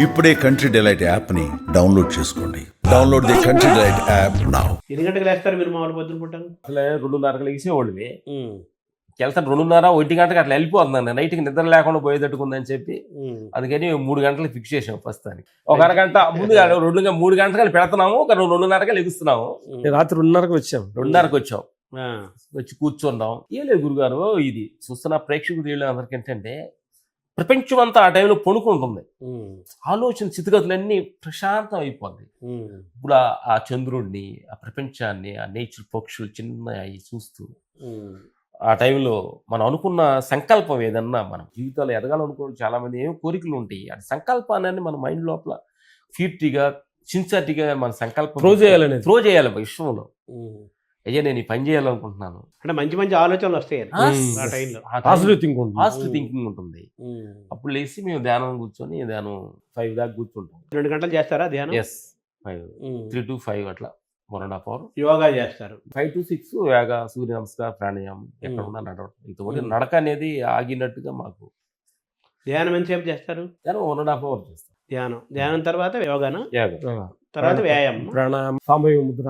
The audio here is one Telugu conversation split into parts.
ఇప్పుడే కంట్రీ డిలైట్ యాప్ని డౌన్లోడ్ చేసుకోండి. Download the country delight app now. ఎన్ని గంటలకు లేస్తారు మీరు మామూలు పొద్దున పూట? అసలే 2:30కి లేచేవాడివి. వెళ్తాను 2:30, 1 గంటకి అట్లా వెళ్ళిపోతుందండి. నైట్కి నిద్ర లేకుండా పోయేటట్టుకుందని చెప్పి అందుకని 3 గంటలకు ఫిక్స్ చేసాం ప్రస్తుతానికి. ఒక అరగంట ముందుగా 3 గంటలకు పెడుతున్నాము, ఒక 2:30కి లెగుస్తున్నాము. రాత్రి 2:30కి వచ్చాం. 2:30కి వచ్చాం, వచ్చి కూర్చున్నాం. ఏం లేదు గురుగారు, ఇది చూస్తున్న ప్రేక్షకులు అందరికి ఏంటంటే ప్రపంచం అంతా ఆ టైంలో పొనుకుంటుంది. ఆలోచన స్థితిగతులన్నీ ప్రశాంతం అయిపోద్ది. ఇప్పుడు ఆ చంద్రుడిని, ఆ ప్రపంచాన్ని, ఆ నేచర్ పక్షులు చిన్న అవి చూస్తూ ఆ టైంలో మనం అనుకున్న సంకల్పం ఏదన్నా మనం జీవితాలు ఎదగాలనుకో చాలా మంది ఏమో కోరికలు ఉంటాయి. ఆ సంకల్పాన్ని మన మైండ్ లోపల ఫీర్టీగా సిన్సియారిటీగా మన సంకల్పం త్రో చేయాలి విశ్వంలో. అయ్యా నేను ఈ పని చేయాలనుకుంటున్నాను అంటే మంచి మంచి ఆలోచనలు వస్తాయి ఆ టైంలో. పాజిటివ్ థింకింగ్ ఉంటుంది. అప్పుడు లేచి మేము ధ్యానం కూర్చొని 5 దాకా కూర్చుంటాం. 2 గంటలు చేస్తారా ధ్యానం? 5, 3 to 5 అట్లా 1.5 hour యోగా చేస్తారు. 5 to 6 యోగా, సూర్య నమస్కారం, ప్రాణాయామం, ఎక్కడ ఉన్నా నడవడం. ఇంతవరకు నడక అనేది ఆగినట్టుగా మాకు. ధ్యానం ఎంతసేపు చేస్తారు? 1.5 hour చేస్తాం ధ్యానం తర్వాత యోగాను, యోగా తర్వాత వ్యాయామం, ప్రాణాయామం, సామూహిక ముద్ర,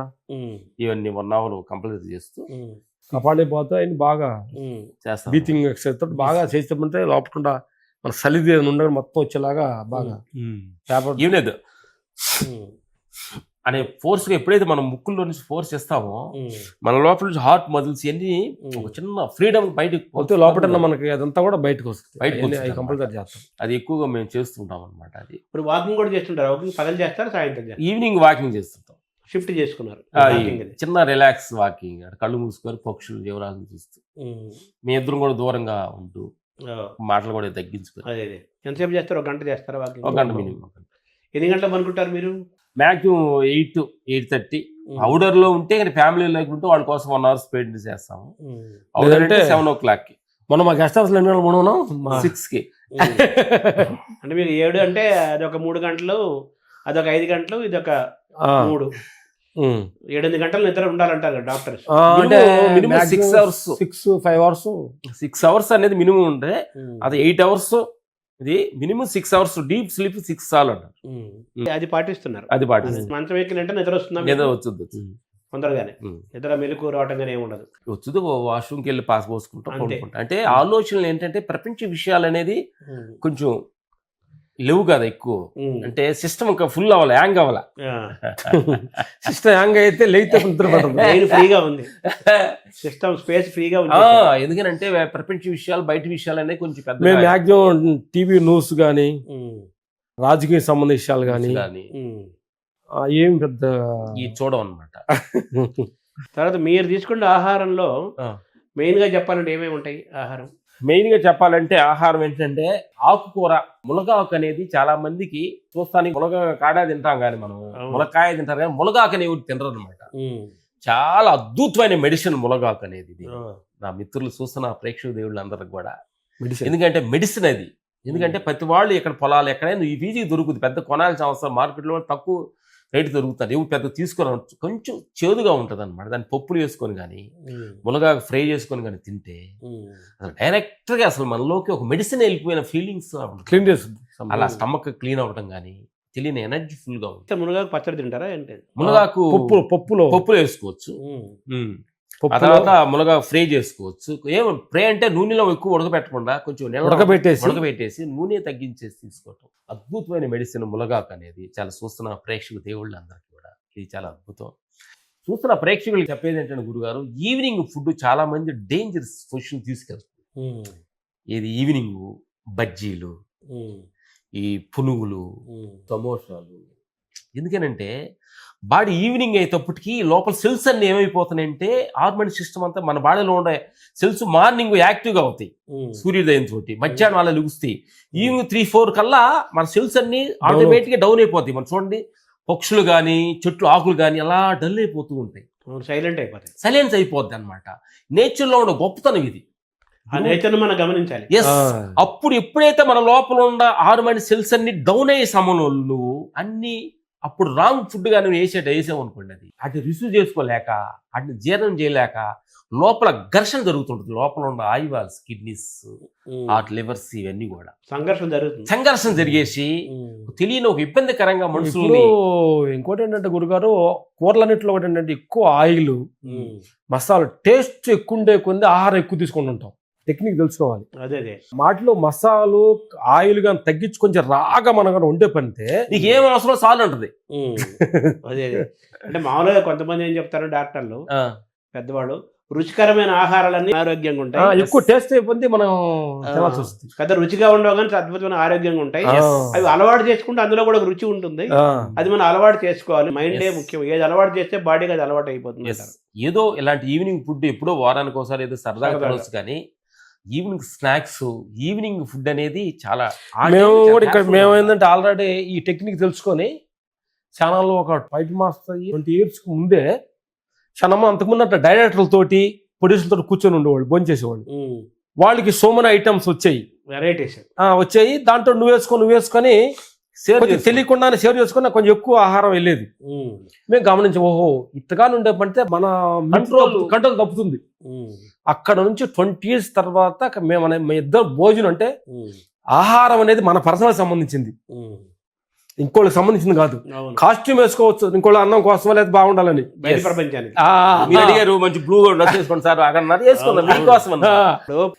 ఇవన్నీ 1 hour కంప్లీట్ చేస్తూ కపాళిపోతే ఆయన బాగా చేస్తాం. బ్రీతింగ్ ఎక్సర్సైజ్ బాగా చేస్తామంటే లోపల మన సలిది ఉండగా మొత్తం వచ్చేలాగా బాగా ఏం లేదు అనే ఫోర్స్గా ఎప్పుడైతే మనం ముక్కుల్లో నుంచి ఫోర్స్ చేస్తామో మన లోపల నుంచి హార్ట్ మజిల్స్ అన్ని ఒక చిన్న ఫ్రీడమ్ బయటకు లోపల మనకి అదంతా కూడా బయటకు వస్తుంది. కంపల్సరీ చేస్తాం. అది ఎక్కువగా మేము చేస్తుంటాం అనమాట. అది ఇప్పుడు వాకింగ్ కూడా చేస్తుంటారు. వాకింగ్ పగలు చేస్తారు, సాయంత్రం చేస్తారు. ఈవినింగ్ వాకింగ్ చేస్తుంటాం. షిఫ్ట్ చేసుకున్నారు. చిన్న రిలాక్స్ వాకింగ్, కళ్ళు మూసుకొని పక్షులు జీవరాశులు చూస్తూ మీ ఇద్దరం కూడా దూరంగా ఉంటూ మాటలు కూడా తగ్గించుకొని. అదే ఎంతసేపు చేస్తారు? 1 గంట చేస్తారా వాకింగ్? 1 గంట మినిమం. ఎన్ని గంటలు అనుకుంటారు మీరు? మ్యాక్సిమం 8, 8:30. అవుటర్ లో ఉంటే ఫ్యామిలీ లైఫ్ ఉంటే వాళ్ళ కోసం 1 hour స్పెండ్ చేస్తాము. అవుటర్ అంటే 7 o'clock. మనం మా గెస్ట్ హౌస్ 6కి. అంటే మీరు 7 అంటే అదొక 3 గంటలు, అదొక 5 గంటలు, ఇదొక 3, 7 గంటలు నిద్ర ఉండాలంటారు doctors. Minimum 6 hours, 5 hours. 6 hours అనేది మినిమం ఉంటే అది 8 hours. ఇది మినిమం 6 hours డీప్ స్లీప్ 6 చాలు అంటారు. అది పాటిస్తున్నారు. అది పాటిస్తున్నారు. మంచం ఎక్కినంటే నిద్ర వస్తుందా? నిద్ర వచ్చింది తొందరగానే. నిద్ర మెలకు రావటం కానీ ఏముండదు. వచ్చుదు వాష్రూమ్కి వెళ్ళి పాస్ పోసుకుంటాం. అంటే ఆలోచనలు ఏంటంటే ప్రపంచ విషయాలు అనేది కొంచెం లేవు కదా ఎక్కువ. అంటే సిస్టమ్ ఇంకా ఫుల్ అవ్వాలి, హ్యాంగ్ అవ్వాలి. సిస్టమ్ హ్యాంగ్ అయితే లేతే ఫ్రీగా ఉంది, సిస్టమ్ స్పేస్ ఫ్రీగా ఉంది. ఎందుకంటే ప్రపంచ విషయాలు, బయట విషయాలు అనేది కొంచెం పెద్ద. మేము మ్యాక్సిమం టీవీ న్యూస్ కానీ, రాజకీయ సంబంధ విషయాలు కానీ ఏం పెద్ద చూడం అనమాట. తర్వాత మీరు తీసుకున్న ఆహారంలో మెయిన్ గా చెప్పాలంటే ఏమేమి ఉంటాయి ఆహారం? మెయిన్ గా చెప్పాలంటే ఆహారం ఏంటంటే ఆకుకూర, మునగాకు అనేది చాలా మందికి చూస్తానికి మునగ కాడ తింటాం కానీ మనం మునక్కాయ తింటారు కానీ మునగాకు అనేవి తినరు అనమాట. చాలా అద్భుతమైన మెడిసిన్ మునగాకు అనేది. నా మిత్రులు చూస్తున్న ప్రేక్షక దేవుళ్ళు అందరికి కూడా ఎందుకంటే మెడిసిన్ అది. ఎందుకంటే ప్రతి వాళ్ళు ఇక్కడ పొలాలు ఎక్కడైనా ఈజీగా దొరుకుతుంది. పెద్ద కొనాల్సిన అవసరం, మార్కెట్లో తక్కువ రేటు దొరుకుతుంది. ఎవరు పెద్ద తీసుకొని కొంచెం చేదుగా ఉంటుంది అనమాట. దాన్ని పప్పులు వేసుకొని కానీ మునగా ఫ్రై చేసుకొని కానీ తింటే అసలు డైరెక్ట్గా అసలు మనలోకి ఒక మెడిసిన్ వెళ్ళిపోయిన ఫీలింగ్స్ క్లీన్ చేస్తుంది. అలా స్టమక్ క్లీన్ అవ్వడం కానీ, తెలియని ఎనర్జీ ఫుల్ గా ఉంటుంది. మునగాకు పచ్చడి తింటారా? ఏంటి మునగాకు పప్పులు వేసుకోవచ్చు. ఆ తర్వాత మునగా ఫ్రై చేసుకోవచ్చు. ఏమో ఫ్రై అంటే నూనెలో ఎక్కువ ఉడకబెట్టకుండా కొంచెం ఉడకబెట్టేసి నూనె తగ్గించేసి తీసుకోవటం. అద్భుతమైన మెడిసిన్ మునగాకు అనేది. చాలా చూస్తున్న ప్రేక్షక దేవుళ్ళందరికీ కూడా ఇది చాలా అద్భుతం. చూస్తున్న ప్రేక్షకులు చెప్పేది ఏంటంటే గురుగారు, ఈవినింగ్ ఫుడ్ చాలా మంది డేంజరస్ పొజిషన్ తీసుకెళ్తుంది. ఇది ఈవినింగ్ బజ్జీలు, ఈ పునుగులు, సమోసాలు. ఎందుకనంటే బాడీ ఈవినింగ్ అయ్యేటప్పటికి లోపల సెల్స్ అన్ని ఏమైపోతున్నాయంటే హార్మోన్ సిస్టమ్ అంతా మన బాడీలో ఉండే సెల్స్ మార్నింగ్ యాక్టివ్గా అవుతాయి సూర్యోదయం తోటి. మధ్యాహ్నం అలా లెగుస్తాయి. ఈవినింగ్ 3-4 కల్లా మన సెల్స్ అన్ని ఆటోమేటిక్గా డౌన్ అయిపోతాయి. మనం చూడండి పక్షులు కానీ, చెట్లు ఆకులు కానీ అలా డల్ అయిపోతూ ఉంటాయి, సైలెన్స్ అయిపోద్ది అనమాట. నేచర్లో ఉన్న గొప్పతనం ఇది. మనం గమనించాలి. అప్పుడు ఎప్పుడైతే మన లోపల ఉన్న హార్మోన్ సెల్స్ అన్ని డౌన్ అయ్యే సమయంలో నువ్వు అన్ని అప్పుడు రాంగ్ ఫుడ్ గా నువ్వు వేసావు అనుకోండి, అది అటు రిసీవ్ చేసుకోలేక అటు జీర్ణం చేయలేక లోపల ఘర్షణ జరుగుతుంటుంది. లోపల ఉన్న ఆయివాల్స్, కిడ్నీస్, హార్ట్, లివర్స్ ఇవన్నీ కూడా సంఘర్షణ జరిగేసి తెలియని ఒక ఇబ్బందికరంగా మనుషులు. ఇంకోటి ఏంటంటే గురుగారు, కూరలన్నింటిలో ఒకటి ఏంటంటే ఎక్కువ ఆయిల్, మసాలా టేస్ట్ ఎక్కువ ఉండే కొంది ఆహారం ఎక్కువ తీసుకొని ఉంటాం. టెక్నిక్ తెలుసుకోవాలి. అదే వాటిలో మసాలు ఆయిల్ గాని తగ్గించి కొంచెం రాగా మనం ఉండే పనితే నీకు ఏం అవసరం చాలు ఉంటుంది. అదే అంటే మామూలుగా కొంతమంది ఏం చెప్తారు డాక్టర్లు, పెద్దవాళ్ళు, రుచికరమైన ఆహారాలన్నీ ఆరోగ్యంగా ఉంటాయి, ఎక్కువ టేస్ట్ అయిపోయింది మనం తినాల్సి వస్తుంది. పెద్ద రుచిగా ఉండవు కానీ అద్భుతమైన ఆరోగ్యంగా ఉంటాయి. అవి అలవాటు చేసుకుంటే అందులో కూడా ఒక రుచి ఉంటుంది. అది మనం అలవాటు చేసుకోవాలి. మైండే ముఖ్యం. ఏది అలవాటు చేస్తే బాడీకి అది అలవాటు అయిపోతుంది. ఏదో ఇలాంటి ఈవినింగ్ ఫుడ్ ఎప్పుడో వారానికి ఒకసారి ఏదో సరదాగా తినొచ్చు, కానీ ఈవినింగ్ స్నాక్స్, ఈవినింగ్ ఫుడ్ అనేది చాలా మేము ఏంటంటే ఆల్రెడీ ఈ టెక్నిక్ తెలుసుకొని ఛానల్లో ఒక 5 మాస్టర్ 20 years ముందే క్షణమ్మ అంతకుముందు అట్లా డైరెక్టర్లతోటి ప్రొడ్యూసర్లతో కూర్చొని ఉండేవాళ్ళు, భోంచేసేవాళ్ళు. వాళ్ళకి సో మెనీ ఐటమ్స్ వచ్చాయి, వెరైటీస్ వచ్చాయి. దాంట్లో నువ్వు వేసుకొని తెలియకుండానే షేర్ చేసుకుని కొంచెం ఎక్కువ ఆహారం వెళ్ళేది. మేము గమనించి ఓహో ఇంతగానే ఉండే పడితే మన కంట్రోల్ తప్పుతుంది. అక్కడ నుంచి 20 years తర్వాత మేము ఇద్దరు భోజనం అంటే ఆహారం అనేది మన పర్సనల్ సంబంధించింది, ఇంకోళ్ళకి సంబంధించింది కాదు. కాస్ట్యూమ్ వేసుకోవచ్చు ఇంకోళ్ళ అన్నం కోసం లేదా బాగుండాలని. ప్రపంచానికి అడిగారు మంచి బ్లూ డ్రెస్ వేసుకోండి సార్, అక్కడ వేసుకుందాం మీకోసం.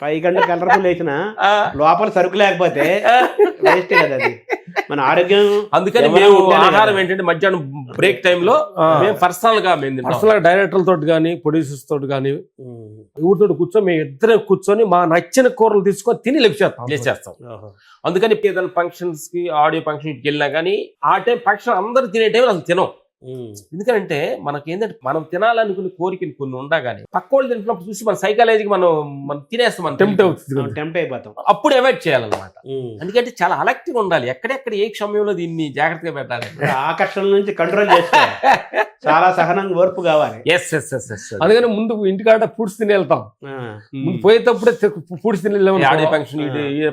పైకంటే కలర్ఫుల్ వేసిన లోపల సరుకు లేకపోతే వేస్ట్ కదా అది మన ఆరోగ్యం. అందుకని మేము ఆహారం ఏంటంటే మధ్యాహ్నం బ్రేక్ టైంలో పర్సనల్ గా డైరెక్టర్ల తోటి కానీ ప్రొడ్యూసర్స్ తోటి కానీ ఊరితో కూర్చొని మేము ఇద్దరే కూర్చొని మా నచ్చిన కూరలు తీసుకొని తిని లేచేస్తాం. అందుకని ఏదైనా ఫంక్షన్స్ కి, ఆడియో ఫంక్షన్ కి వెళ్ళినా కానీ ఆ టైం ఫంక్షన్ అందరు తినే టైం అసలు తినం. ఎందుకంటే మనకి ఏంటంటే మనం తినాలనుకునే కోరికలు కొన్ని ఉండగానే పక్క వాళ్ళు తింటున్నప్పుడు చూసి మన సైకాలజీకి మనం తినేస్తాం, మనం టెంప్ట్ అయిపోతాం. అప్పుడు అవాయిడ్ చేయాలన్నమాట. ఎందుకంటే చాలా అలర్ట్ గా ఉండాలి, ఎక్కడెక్కడ ఏ సమయంలో దీన్ని జాగ్రత్తగా పెట్టాలి. ఆకర్షణ నుంచి కంట్రోల్ చేసుకోవాలి, చాలా సహనంగా ఓర్పు కావాలి. అందుకని ముందు ఇంటికాడ ఫుడ్స్ తిని వెళ్తాం, పోయేటప్పుడే ఫుడ్స్ తిని ఆడియో ఫంక్షన్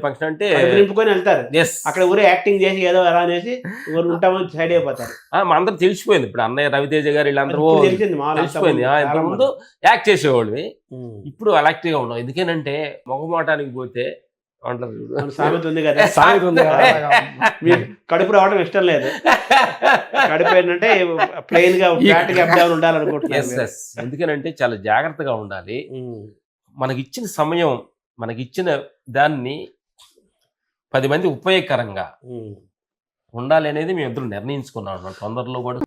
ఫంక్షన్ అంటే నింపుకొని వెళ్తారు. అక్కడ ఊరే యాక్టింగ్ చేసి ఏదో అలా అనేసి ఊరు ఉంటామని సైడ్ అయిపోతారు. మా అందరూ తెలిసిపోయింది. ఇప్పుడు అన్నయ్య రవితేజ గారు వీళ్ళందరూ తెలిసిపోయింది. ముందు యాక్ట్ చేసేవాళ్ళు, ఇప్పుడు అలర్ట్ గా ఉన్నాం. ఎందుకేనంటే మొగమాటానికి పోతే సామెత ఉంది కదా, కడుపు రావడం ఇష్టం లేదు, కడుపు ఏంటంటే ప్లెయిన్ గా ఫ్లాట్ గా ఉండాలనుకుంటున్నాను. ఎందుకనంటే చాలా జాగ్రత్తగా ఉండాలి. మనకిచ్చిన సమయం, మనకిచ్చిన దాన్ని 10 మంది ఉపయోగకరంగా ఉండాలి అనేది మేము ఇద్దరు నిర్ణయించుకున్నాం. తొందరలో కూడా